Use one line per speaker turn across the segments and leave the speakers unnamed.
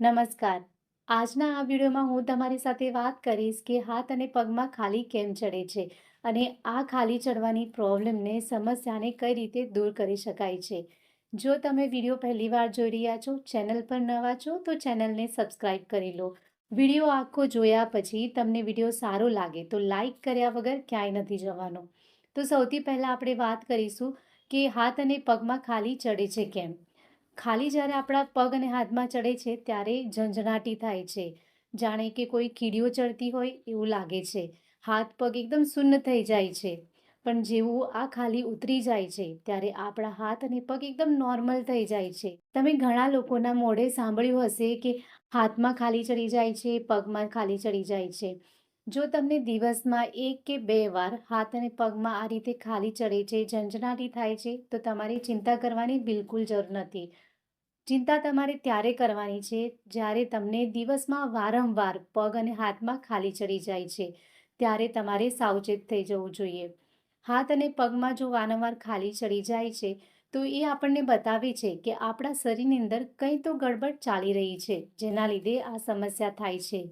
નમસ્કાર. આજના આ વિડીયોમાં હું તમારી સાથે વાત કરીશ કે હાથ અને પગમાં ખાલી કેમ ચડે છે અને આ ખાલી ચડવાની પ્રોબ્લેમને સમસ્યાને કઈ રીતે દૂર કરી શકાય છે. જો તમે વિડીયો પહેલી વાર જોઈ રહ્યા છો, ચેનલ પર નવા છો તો ચેનલને સબસ્ક્રાઇબ કરી લો. વિડીયો આખો જોયા પછી તમને વિડીયો સારો લાગે તો લાઈક કર્યા વગર ક્યાંય નથી જવાનો. તો સૌથી પહેલાં આપણે વાત કરીશું કે હાથ અને પગમાં ખાલી ચડે છે કેમ. ખાલી જ્યારે આપણા પગ અને હાથમાં ચડે છે ત્યારે ઝંઝણાટી થાય છે. જાણે કે કોઈ કીડીઓ ચડતી હોય એવું લાગે છે. હાથ પગ એકદમ શૂન્ય થઈ જાય છે. પણ જેવું આ ખાલી ઉતરી જાય છે ત્યારે આપણા હાથ અને પગ એકદમ નોર્મલ થઈ જાય છે. તમે ઘણા લોકોના મોઢે સાંભળ્યું હશે કે હાથમાં ખાલી ચડી જાય છે, પગમાં ખાલી ચડી જાય છે. જો તમને દિવસમાં 1 કે 2 વાર હાથ અને પગમાં આ રીતે ખાલી ચડે છે, ઝંઝણાટી થાય છે, તો તમારે ચિંતા કરવાની બિલકુલ જરૂર નથી. ચિંતા તમારે ત્યારે કરવાની છે જ્યારે તમને દિવસમાં વારંવાર પગ અને હાથમાં ખાલી ચડી જાય છે. ત્યારે તમારે સાવચેત થઈ જવું જોઈએ. હાથ અને પગમાં જો વારંવાર ખાલી ચડી જાય છે તો એ આપણને બતાવે છે કે આપણા શરીરની અંદર કંઈ તો ગડબડ ચાલી રહી છે, જેના લીધે આ સમસ્યા થાય છે.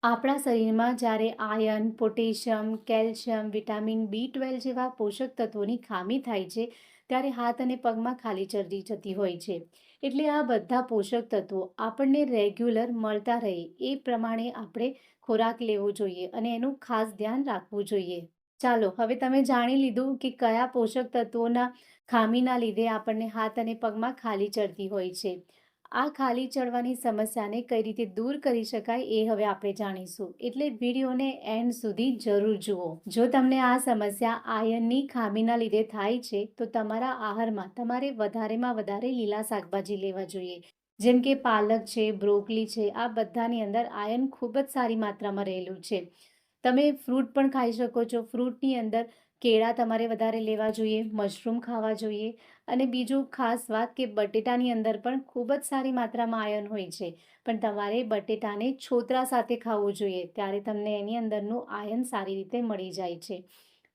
આપણા શરીરમાં જ્યારે iron, potassium, calcium, vitamin B12 જેવા પોષક તત્વોની ખામી થાય છે ત્યારે હાથ અને પગમાં ખાલી ચડી જતી હોય છે. એટલે આ બધા પોષક તત્વો આપણને રેગ્યુલર મળતા રહે એ પ્રમાણે આપણે ખોરાક લેવો જોઈએ અને એનું ખાસ ધ્યાન રાખવું જોઈએ. ચાલો હવે તમે જાણી લીધું કે કયા પોષક તત્વોના ખામીના લીધે આપણને હાથ અને પગમાં ખાલી ચડતી હોય છે. આ ખાલી ચડવાની સમસ્યાને કઈ રીતે દૂર કરી શકાય એ હવે આપણે જાણીશું. એટલે વિડીયોને એન્ડ સુધી જરૂર જુઓ. જો તમને આ સમસ્યા આયર્નની ખામીના લીધે થાય છે તો તમારા આહારમાં તમારે વધારેમાં વધારે લીલા શાકભાજી લેવા જોઈએ. જેમ કે પાલક છે, બ્રોકલી છે, આ બધાની અંદર આયર્ન ખૂબ જ સારી માત્રામાં રહેલું છે. તમે ફ્રૂટ પણ ખાઈ શકો છો. ફ્રૂટની અંદર કેળા તમારે વધારે લેવા જોઈએ, મશરૂમ ખાવા જોઈએ અને બીજું ખાસ વાત કે બટેટાની અંદર પણ ખૂબ જ સારી માત્રામાં આયર્ન હોય છે. પણ તમારે બટેટાને છોતરા સાથે ખાવું જોઈએ, ત્યારે તમને એની અંદરનું આયર્ન સારી રીતે મળી જાય છે.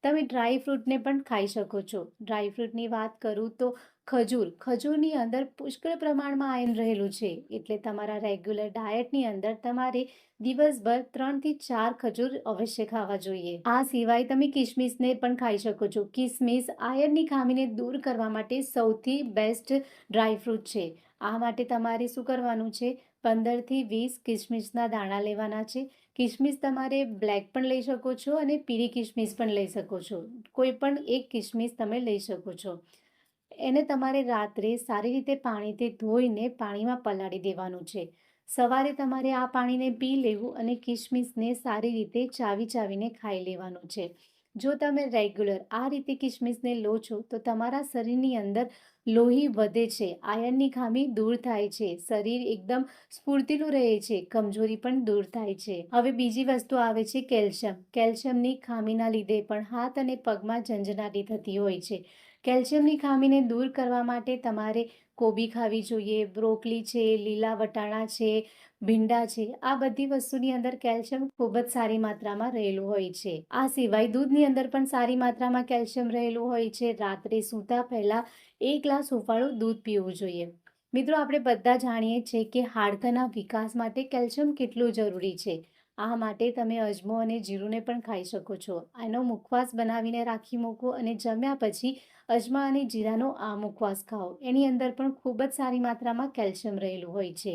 તમે ડ્રાય ફ્રૂટને પણ ખાઈ શકો છો. ડ્રાય ફ્રૂટની વાત કરું તો ખજૂરની અંદર પુષ્કળ પ્રમાણમાં આયર્ન રહેલું છે. એટલે તમારા રેગ્યુલર ડાયટની અંદર તમારે દિવસભર 3 થી 4 ખજૂર અવશ્ય ખાવા જોઈએ. આ સિવાય તમે કિસમિસને પણ ખાઈ શકો છો. કિસમિસ આયર્નની ખામીને દૂર કરવા માટે સૌથી બેસ્ટ ડ્રાયફ્રૂટ છે. આ માટે તમારે શું કરવાનું છે? 15 થી 20 કિસમિસના દાણા લેવાના છે. કિસમિસ તમારે બ્લેક પણ લઈ શકો છો અને પીળી કિસમિસ પણ લઈ શકો છો. કોઈ પણ એક કિસમિસ તમે લઈ શકો છો. એને તમારે રાત્રે સારી રીતે પાણીથી ધોઈને પાણીમાં પલાળી દેવાનું છે. સવારે તમારે આ પાણીને પી લેવું અને કિસમિસને સારી રીતે ચાવીને ખાઈ લેવાનું છે. જો તમે રેગ્યુલર આ રીતે કિસમિસને લો છો તો તમારા શરીરની અંદર લોહી વધે છે, આયર્નની ખામી દૂર થાય છે, શરીર એકદમ સ્ફૂર્તિલું રહે છે, કમજોરી પણ દૂર થાય છે. હવે બીજી વસ્તુ આવે છે કેલ્શિયમ. કેલ્શિયમની ખામીના લીધે પણ હાથ અને પગમાં ઝંઝનાટી થતી હોય છે. કેલ્શિયમની ખામીને દૂર કરવા માટે તમારે કોબી ખાવી જોઈએ, બ્રોકલી છે, લીલા વટાણા છે, ભીંડા છે. આ બધી વસ્તુની અંદર કેલ્શિયમ ખૂબ જ સારી માત્રામાં રહેલું હોય છે. આ સિવાય દૂધની અંદર પણ સારી માત્રામાં કેલ્શિયમ રહેલું હોય છે. રાત્રે સૂતા પહેલા 1 ગ્લાસ હુંફાળું દૂધ પીવું જોઈએ. મિત્રો, આપણે બધા જાણીએ છીએ કે હાડકાના વિકાસ માટે કેલ્શિયમ કેટલું જરૂરી છે. આ માટે તમે અજમો અને જીરુંને પણ ખાઈ શકો છો. આનો મુખવાસ બનાવીને રાખી મૂકો અને જમ્યા પછી અજમા અને જીરાનો આ મુખવાસ ખાઓ. એની અંદર પણ ખૂબ જ સારી માત્રામાં કેલ્શિયમ રહેલું હોય છે.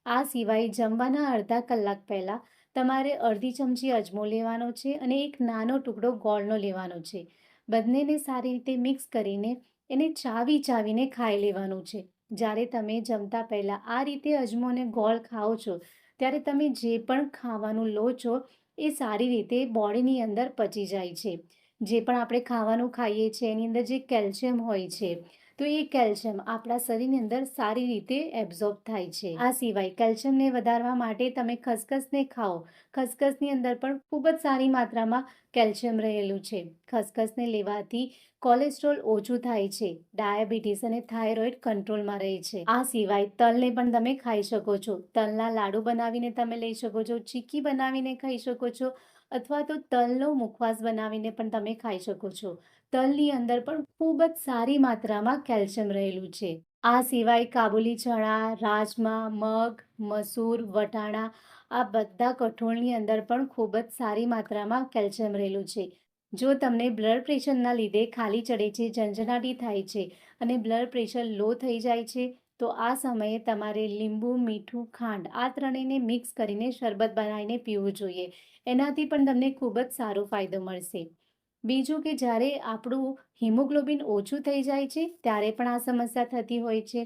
આ સિવાય જમવાના અડધા કલાક પહેલાં તમારે અડધી ચમચી અજમો લેવાનો છે અને એક નાનો ટુકડો ગોળનો લેવાનો છે. બંનેને સારી રીતે મિક્સ કરીને એને ચાવીને ખાઈ લેવાનું છે. જ્યારે તમે જમતા પહેલાં આ રીતે અજમો અને ગોળ ખાઓ છો ત્યારે તમે જે પણ ખાવાનું લો છો એ સારી રીતે બોડીની અંદર પચી જાય છે. જે પણ આપણે ખાવાનું ખાઈએ છીએ એની અંદર જે કેલ્શિયમ હોય છે તો એ કેલ્શિયમ આપણા શરીરની અંદર સારી રીતે એબ્ઝોર્બ થાય છે. આ સિવાય કેલ્શિયમને વધારવા માટે તમે ખસખસને ખાઓ. ખસખસની અંદર પણ ખૂબ જ સારી માત્રામાં કેલ્શિયમ રહેલું છે. ખસખસને લેવાથી કોલેસ્ટ્રોલ ઓછું થાય છે, ડાયાબિટીસ અને થાઇરોઇડ કંટ્રોલમાં રહે છે. આ સિવાય તલને પણ તમે ખાઈ શકો છો. તલના લાડુ બનાવીને તમે લઈ શકો છો, ચીક્કી બનાવીને ખાઈ શકો છો અથવા તો તલનો મુખવાસ બનાવીને પણ તમે ખાઈ શકો છો. તલની અંદર પણ ખૂબ જ સારી માત્રામાં કેલ્શિયમ રહેલું છે. આ સિવાય કાબુલી ચણા, રાજમા, મગ, મસૂર, વટાણા આ બધા કઠોળની અંદર પણ ખૂબ જ સારી માત્રામાં કેલ્શિયમ રહેલું છે. જો તમને બ્લડ પ્રેશરના લીધે ખાલી ચડે છે, ઝંઝનાટી થાય છે અને બ્લડ પ્રેશર લો થઈ જાય છે, તો આ સમયે તમારે લીંબુ, મીઠું, ખાંડ આ ત્રણેયને મિક્સ કરીને શરબત બનાવીને પીવું જોઈએ. એનાથી પણ તમને ખૂબ જ સારો ફાયદો મળશે. બીજું કે જ્યારે આપણું હિમોગ્લોબિન ઓછું થઈ જાય છે ત્યારે પણ આ સમસ્યા થતી હોય છે.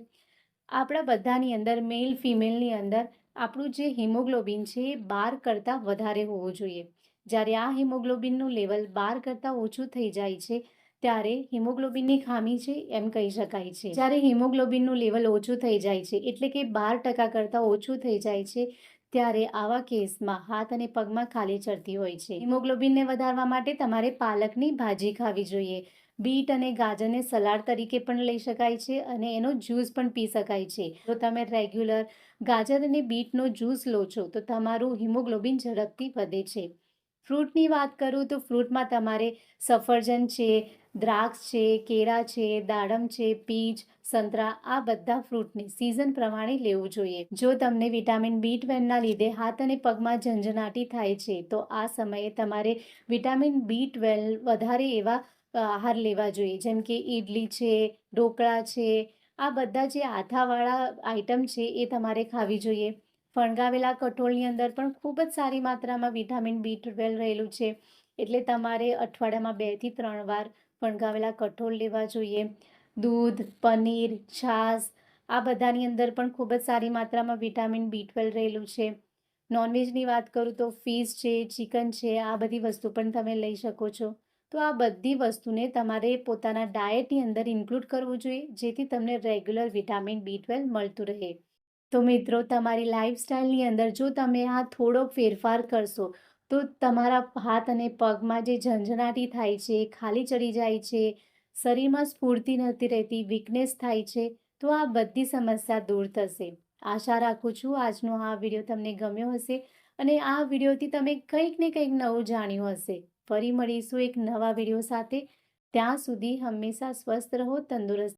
આપણા બધાની અંદર મેલ ફિમેલની અંદર આપણું જે હિમોગ્લોબિન છે એ 12 કરતાં વધારે હોવું જોઈએ. જ્યારે આ હિમોગ્લોબિનનું લેવલ 12 કરતાં ઓછું થઈ જાય છે ત્યારે હિમોગ્લોબિનની ખામી છે એમ કહી શકાય છે. જ્યારે હિમોગ્લોબિનનું લેવલ ઓછું થઈ જાય છે એટલે કે 12% કરતાં ઓછું થઈ જાય છે ત્યારે આવા કેસમાં હાથ અને પગમાં ખાલી ચડતી હોય છે. હિમોગ્લોબિનને વધારવા માટે તમારે પાલકની ભાજી ખાવી જોઈએ. બીટ અને ગાજરને સલાડ તરીકે પણ લઈ શકાય છે અને એનો જ્યુસ પણ પી શકાય છે. જો તમે રેગ્યુલર ગાજર અને બીટનો જ્યુસ લો છો તો તમારું હિમોગ્લોબિન ઝડપથી વધે છે. ફ્રૂટની વાત કરું તો ફ્રૂટમાં તમારે સફરજન છે, દ્રાક્ષ છે, કેળા છે, દાડમ છે, પીચ, સંતરા આ બધા ફ્રૂટને સિઝન પ્રમાણે લેવું જોઈએ. જો તમને વિટામિન B12ના લીધે હાથ અને પગમાં ઝંઝનાટી થાય છે તો આ સમયે તમારે વિટામિન B12 વધારે એવા આહાર લેવા જોઈએ, જેમ કે ઈડલી છે, ઢોકળા છે, આ બધા જે આથાવાળા આઈટમ છે એ તમારે ખાવી જોઈએ. ફણગાવેલા કઠોળની અંદર પણ ખૂબ જ સારી માત્રામાં વિટામિન B12 રહેલું છે. એટલે તમારે અઠવાડિયામાં 2 થી 3 વાર ફણગાવેલા કઠોળ લેવા જોઈએ. દૂધ, પનીર, છાશ આ બધાની અંદર પણ ખૂબ જ સારી માત્રામાં વિટામિન B12 રહેલું છે. નોનવેજની વાત કરું તો ફિશ છે, ચિકન છે આ બધી વસ્તુ પણ તમે લઈ શકો છો. તો આ બધી વસ્તુને તમારે પોતાના ડાયટની અંદર ઇન્ક્લુડ કરવું જોઈએ, જેથી તમને રેગ્યુલર વિટામિન B12 મળતું રહે. તો મિત્રો, તમારી લાઈફસ્ટાઈલની અંદર જો તમે આ થોડો ફેરફાર કરશો તો તમારા હાથ અને પગમાં જે ઝંઝનાટી થાય છે, ખાલી ચડી જાય છે, શરીરમાં સ્ફૂર્તિ નથી રહેતી, વીકનેસ થાય છે, તો આ બધી સમસ્યા દૂર થશે. આશા રાખું છું આજનો આ વિડીયો તમને ગમ્યો હશે અને આ વિડીયોથી તમે કંઈક ને કંઈક નવું જાણ્યું હશે. ફરી મળીશું એક નવા વિડીયો સાથે. ત્યાં સુધી હંમેશા સ્વસ્થ રહો, તંદુરસ્ત